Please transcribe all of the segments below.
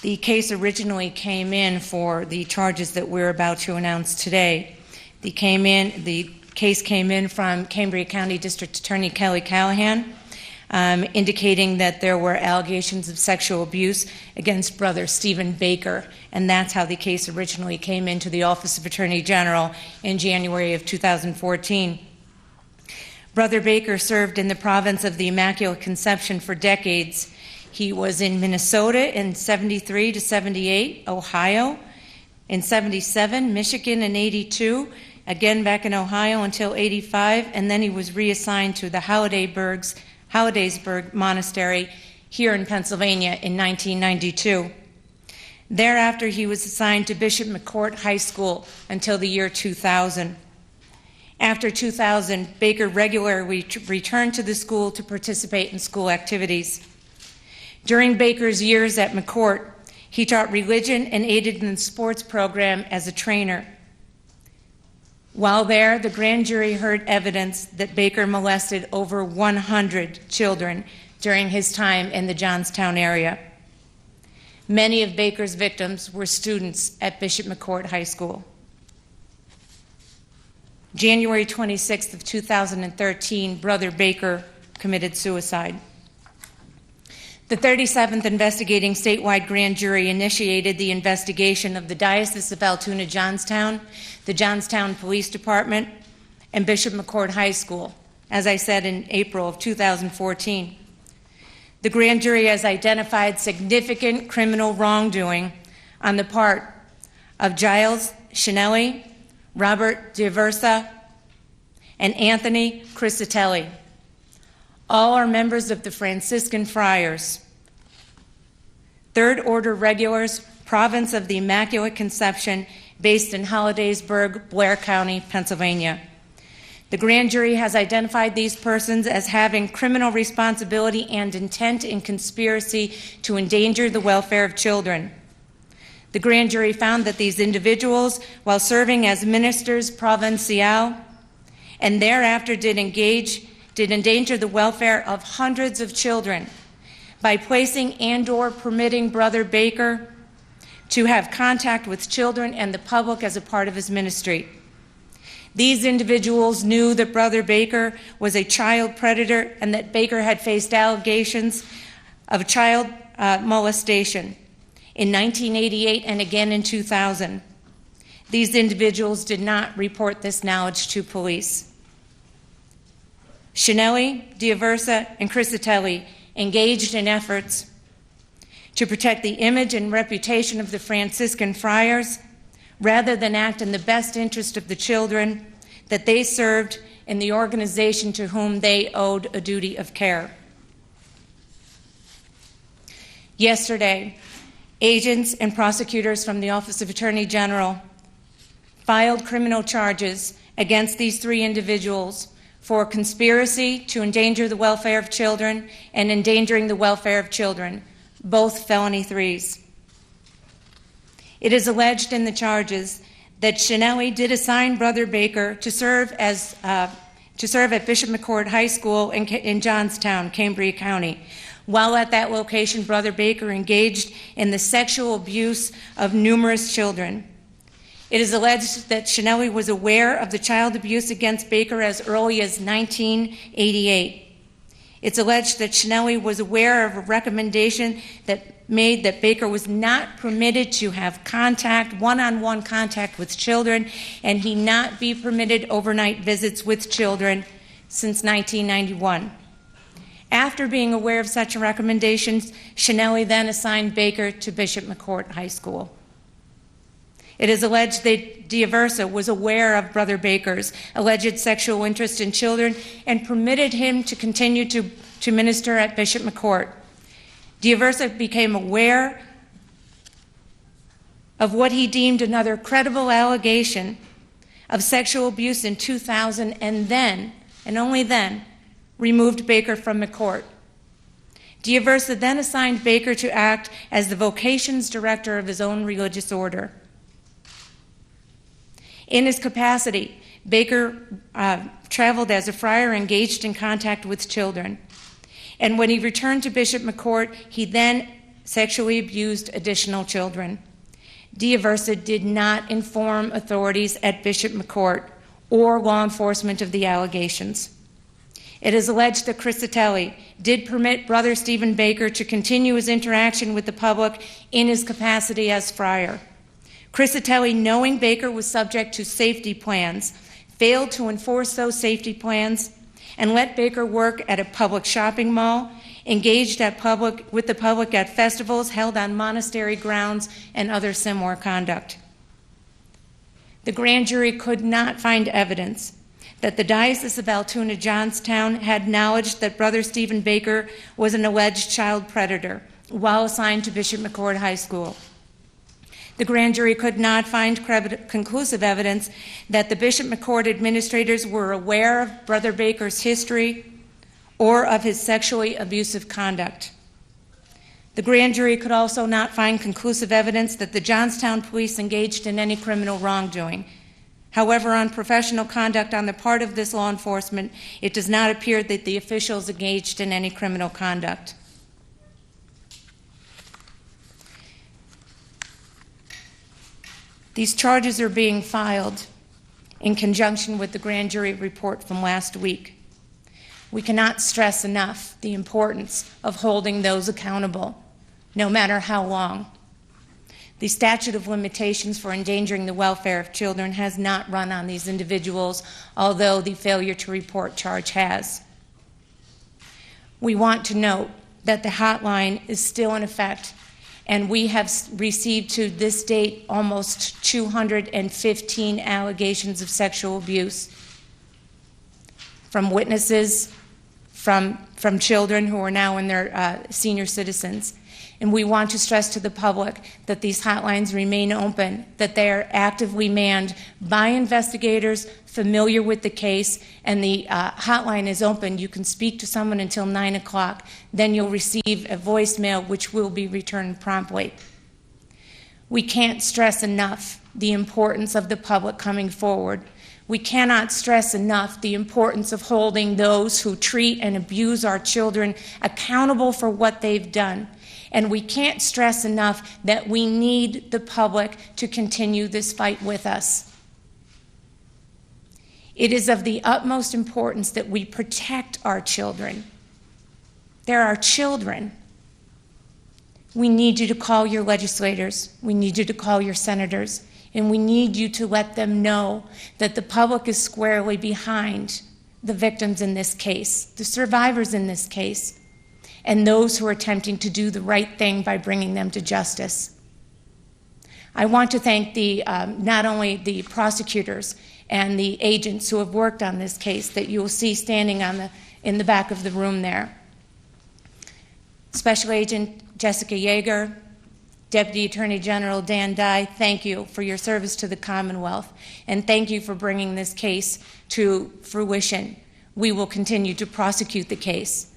The case originally came in for the charges that we're about to announce today. The case came in from Cambria County District Attorney Kelly Callahan, indicating that there were allegations of sexual abuse against brother Stephen Baker, and that's how the case originally came into the Office of Attorney General in January of 2014. Brother Baker served in the province of the Immaculate Conception for decades. He was in Minnesota in 73 to 78, Ohio in 77, Michigan in 82, again back in Ohio until 85, and then he was reassigned to the Hollidaysburg Monastery here in Pennsylvania in 1992. Thereafter, he was assigned to Bishop McCourt High School until the year 2000. After 2000, Baker regularly returned to the school to participate in school activities. During Baker's years at McCourt, he taught religion and aided in the sports program as a trainer. While there, the grand jury heard evidence that Baker molested over 100 children during his time in the Johnstown area. Many of Baker's victims were students at Bishop McCourt High School. January 26th of 2013, Brother Baker committed suicide. The 37th Investigating Statewide Grand Jury initiated the investigation of the Diocese of Altoona Johnstown, the Johnstown Police Department, and Bishop McCourt High School, as I said, in April of 2014. The grand jury has identified significant criminal wrongdoing on the part of Giles Shinelli, Robert D'Aversa, and Anthony Criscitelli. All are members of the Franciscan Friars, Third Order Regulars, Province of the Immaculate Conception, based in Hollidaysburg, Blair County, Pennsylvania. The grand jury has identified these persons as having criminal responsibility and intent in conspiracy to endanger the welfare of children. The grand jury found that these individuals, while serving as ministers provincial, and thereafter did endanger the welfare of hundreds of children by placing and/or permitting Brother Baker to have contact with children and the public as a part of his ministry. These individuals knew that Brother Baker was a child predator and that Baker had faced allegations of child molestation in 1988 and again in 2000. These individuals did not report this knowledge to police. Shinelli, D'Aversa, and Criscitelli engaged in efforts to protect the image and reputation of the Franciscan Friars rather than act in the best interest of the children that they served in the organization to whom they owed a duty of care. Yesterday, agents and prosecutors from the Office of Attorney General filed criminal charges against these three individuals for conspiracy to endanger the welfare of children and endangering the welfare of children, both felony threes. It is alleged in the charges that Shinelli did assign Brother Baker to serve at Bishop McCourt High School in Johnstown, Cambria County. While at that location, Brother Baker engaged in the sexual abuse of numerous children. It is alleged that Shinelli was aware of the child abuse against Baker as early as 1988. It's alleged that Shinelli was aware of a recommendation that made that Baker was not permitted to have one-on-one contact with children, and he not be permitted overnight visits with children since 1991. After being aware of such recommendations, Shinelli then assigned Baker to Bishop McCourt High School. It is alleged that D'Aversa was aware of Brother Baker's alleged sexual interest in children and permitted him to continue to minister at Bishop McCourt. D'Aversa became aware of what he deemed another credible allegation of sexual abuse in 2000 and then, and only then, removed Baker from McCourt. D'Aversa then assigned Baker to act as the vocations director of his own religious order. In his capacity, Baker traveled as a friar engaged in contact with children. And when he returned to Bishop McCourt, he then sexually abused additional children. D'Aversa did not inform authorities at Bishop McCourt or law enforcement of the allegations. It is alleged that Crisatelli did permit Brother Stephen Baker to continue his interaction with the public in his capacity as friar. Crisatelli, knowing Baker was subject to safety plans, failed to enforce those safety plans and let Baker work at a public shopping mall, engaged with the public at festivals held on monastery grounds, and other similar conduct. The grand jury could not find evidence that the Diocese of Altoona Johnstown had knowledge that Brother Stephen Baker was an alleged child predator while assigned to Bishop McCourt High School. The grand jury could not find conclusive evidence that the Bishop McCourt administrators were aware of Brother Baker's history or of his sexually abusive conduct. The grand jury could also not find conclusive evidence that the Johnstown police engaged in any criminal wrongdoing. However, on professional conduct on the part of this law enforcement, it does not appear that the officials engaged in any criminal conduct. These charges are being filed in conjunction with the grand jury report from last week. We cannot stress enough the importance of holding those accountable, no matter how long. The statute of limitations for endangering the welfare of children has not run on these individuals, although the failure to report charge has. We want to note that the hotline is still in effect, and we have received to this date almost 215 allegations of sexual abuse from witnesses, from children who are now in their senior citizens. And we want to stress to the public that these hotlines remain open, that they are actively manned by investigators familiar with the case, and the hotline is open. You can speak to someone until 9 o'clock. Then you'll receive a voicemail which will be returned promptly. We can't stress enough the importance of the public coming forward. We cannot stress enough the importance of holding those who treat and abuse our children accountable for what they've done. And we can't stress enough that we need the public to continue this fight with us. It is of the utmost importance that we protect our children. They're our children. We need you to call your legislators. We need you to call your senators. And we need you to let them know that the public is squarely behind the victims in this case, the survivors in this case, and those who are attempting to do the right thing by bringing them to justice. I want to thank not only the prosecutors and the agents who have worked on this case that you will see standing in the back of the room there. Special Agent Jessica Yeager, Deputy Attorney General Dan Dye, thank you for your service to the Commonwealth, and thank you for bringing this case to fruition. We will continue to prosecute the case.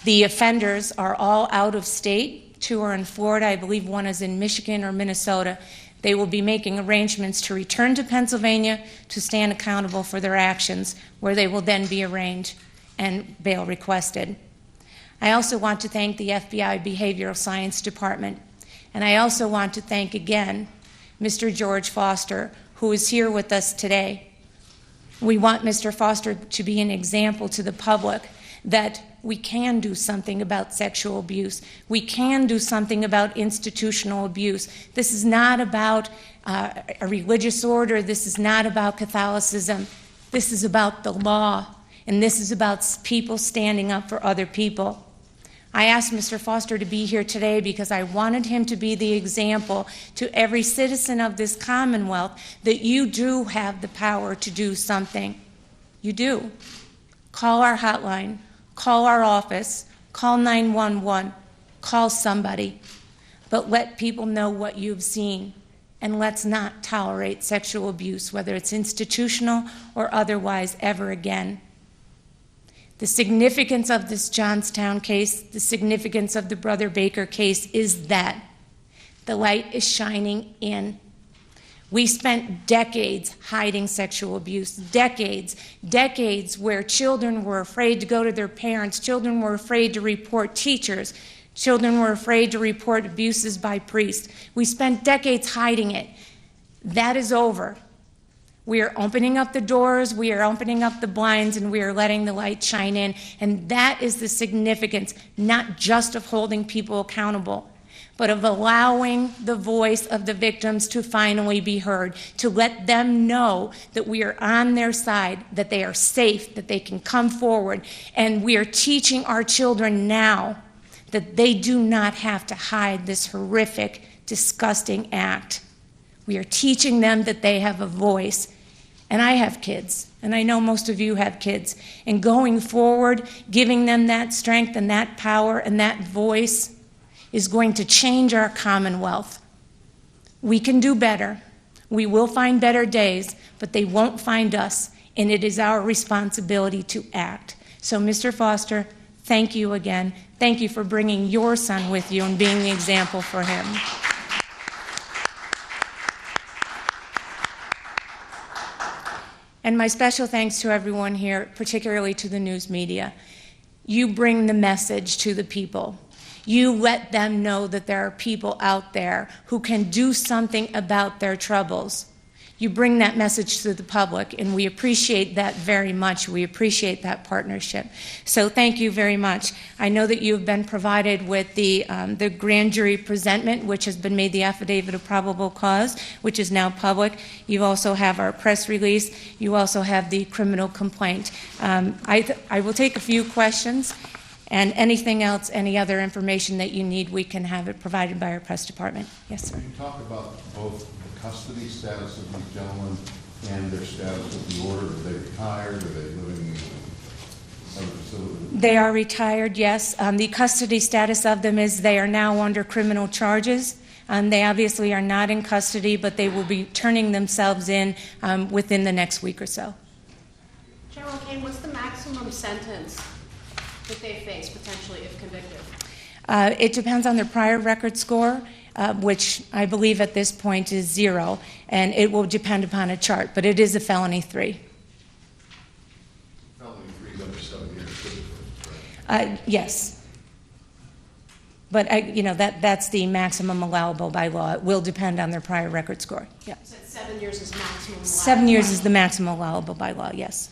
The offenders are all out of state. 2 are in Florida. I believe 1 is in Michigan or Minnesota. They will be making arrangements to return to Pennsylvania to stand accountable for their actions, where they will then be arraigned and bail requested. I also want to thank the FBI Behavioral Science Department. And I also want to thank again Mr. George Foster, who is here with us today. We want Mr. Foster to be an example to the public that we can do something about sexual abuse. We can do something about institutional abuse. This is not about a religious order. This is not about Catholicism. This is about the law, and this is about people standing up for other people. I asked Mr. Foster to be here today because I wanted him to be the example to every citizen of this Commonwealth that you do have the power to do something. You do. Call our hotline. Call our office. Call 911. Call somebody. But let people know what you've seen. And let's not tolerate sexual abuse, whether it's institutional or otherwise, ever again. The significance of this Johnstown case, the significance of the Brother Baker case is that the light is shining in. We spent decades hiding sexual abuse, decades where children were afraid to go to their parents, children were afraid to report teachers, Children were afraid to report abuses by priests. We spent decades hiding it. That is over. We are opening up the doors, we are opening up the blinds, and we are letting the light shine in. And that is the significance, not just of holding people accountable, but of allowing the voice of the victims to finally be heard, to let them know that we are on their side, that they are safe, that they can come forward. And we are teaching our children now that they do not have to hide this horrific, disgusting act. We are teaching them that they have a voice. And I have kids, and I know most of you have kids. And going forward, giving them that strength and that power and that voice is going to change our Commonwealth. We can do better. We will find better days, but they won't find us, and it is our responsibility to act. So, Mr. Foster, thank you again. Thank you for bringing your son with you and being the example for him. And my special thanks to everyone here, particularly to the news media. You bring the message to the people. You let them know that there are people out there who can do something about their troubles. You bring that message to the public, and we appreciate that very much. We appreciate that partnership. So thank you very much. I know that you have been provided with the grand jury presentment, which has been made the affidavit of probable cause, which is now public. You also have our press release. You also have the criminal complaint. I will take a few questions, and anything else, any other information that you need, we can have it provided by our press department. Yes, sir. Can you talk about both the custody status of these gentlemen and their status of the order? Are they retired? Are they living in other facilities? They are retired, yes. The custody status of them is they are now under criminal charges. They obviously are not in custody, but they will be turning themselves in within the next week or so. General Kane, what's the maximum sentence that they face potentially if convicted? It depends on their prior record score, which I believe at this point is 0, and it will depend upon a chart, but it is a felony 3. Felony 3 is under 7 years, right? Yes. But that's the maximum allowable by law. It will depend on their prior record score. Yeah. So 7 years is maximum allowable? 7 years is the maximum allowable by law, yes.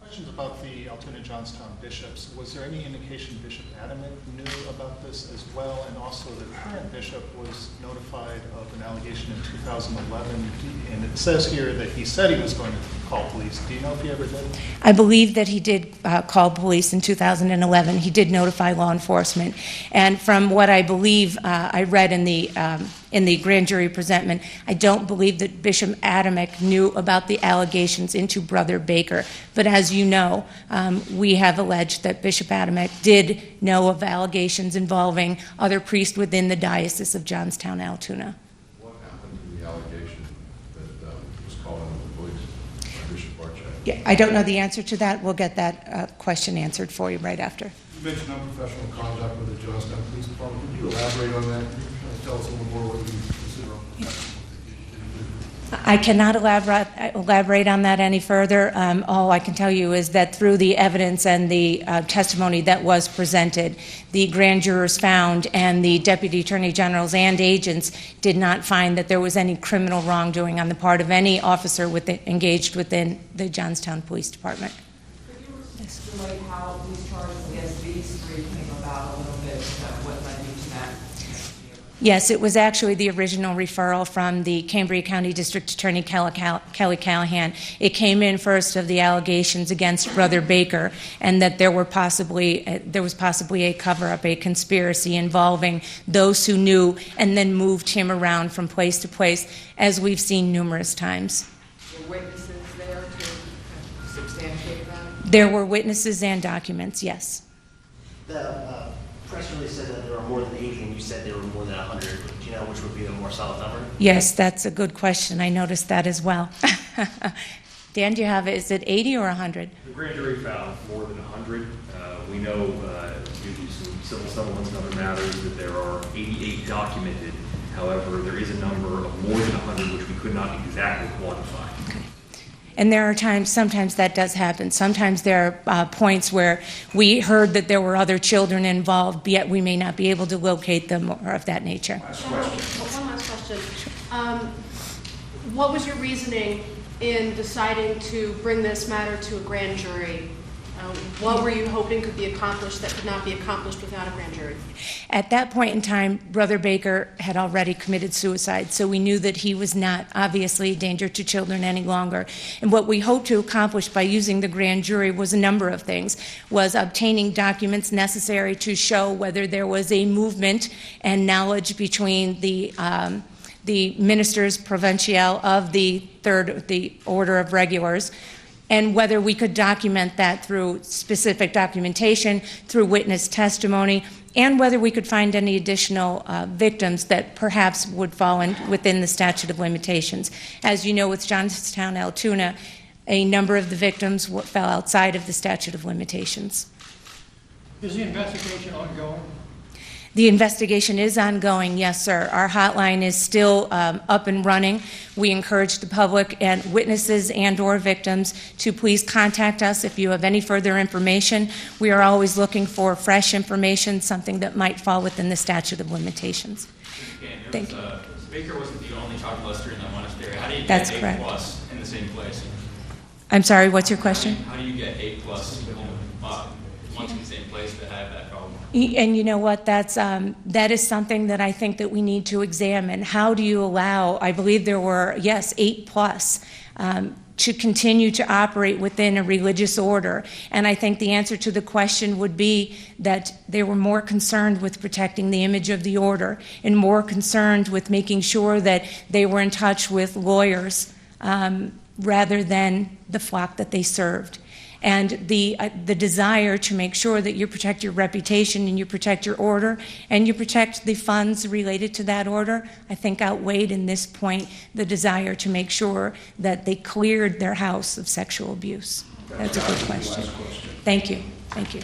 Questions about the Altoona Johnstown bishops. Was there any indication Bishop Adamek knew about this as well? And also the current bishop was notified of an allegation in 2011. And it says here that he said he was going to call police. Do you know if he ever did? I believe that he did call police in 2011. He did notify law enforcement. And from what I believe I read in the grand jury presentment, I don't believe that Bishop Adamek knew about the allegations into Brother Baker. But as you know, we have alleged that Bishop Adamek did know of allegations involving other priests within the Diocese of Johnstown, Altoona. What happened to the allegation that was called into the police by Bishop Barczak? Yeah, I don't know the answer to that. We'll get that question answered for you right after. You mentioned unprofessional conduct with the Johnstown Police Department. Could you elaborate on that? Tell us a little more what you consider unprofessional. I cannot elaborate on that any further. All I can tell you is that through the evidence and the testimony that was presented, the grand jurors found and the Deputy Attorney Generals and agents did not find that there was any criminal wrongdoing on the part of any officer engaged within the Johnstown Police Department. Could you explain how these charges against these 3 came about a little bit, what led you to that? Yes, it was actually the original referral from the Cambria County District Attorney Kelly Callahan. It came in first of the allegations against Brother Baker, and that there was possibly a cover-up, a conspiracy involving those who knew and then moved him around from place to place, as we've seen numerous times. Were witnesses there to substantiate that? There were witnesses and documents, yes. The press release said that there were more than 80, and you said there were more than 100. Do you know which would be the more solid number? Yes, that's a good question. I noticed that as well. Dan, do you have it? Is it 80 or 100? The grand jury found more than 100. We know due to some civil settlements and other matters that there are 88 documented. However, there is a number of more than 100 which we could not exactly quantify. Okay. And there are sometimes that does happen. Sometimes there are points where we heard that there were other children involved, yet we may not be able to locate them or of that nature. One last question. What was your reasoning in deciding to bring this matter to a grand jury? What were you hoping could be accomplished that could not be accomplished without a grand jury? At that point in time, Brother Baker had already committed suicide, so we knew that he was not obviously a danger to children any longer. And what we hoped to accomplish by using the grand jury was a number of things, was obtaining documents necessary to show whether there was a movement and knowledge between the ministers provincial of the Order of Regulars, and whether we could document that through specific documentation, through witness testimony, and whether we could find any additional victims that perhaps would fall within the statute of limitations. As you know, with Johnstown, Altoona, a number of the victims fell outside of the statute of limitations. Is the investigation ongoing? The investigation is ongoing, yes, sir. Our hotline is still up and running. We encourage the public and witnesses and/or victims to please contact us if you have any further information. We are always looking for fresh information, something that might fall within the statute of limitations. Thank you. Baker wasn't the only child molester in that monastery. How do you That's get correct. 8+ in the same place? I'm sorry, what's your question? How do you get 8+ once in the same place that have that problem? And you know what, that is something that I think that we need to examine. How do you allow, I believe there were, yes, 8+, to continue to operate within a religious order? And I think the answer to the question would be that they were more concerned with protecting the image of the order and more concerned with making sure that they were in touch with lawyers rather than the flock that they served. And the desire to make sure that you protect your reputation and you protect your order and you protect the funds related to that order, I think outweighed in this point the desire to make sure that they cleared their house of sexual abuse. That's a good question. Thank you. Thank you.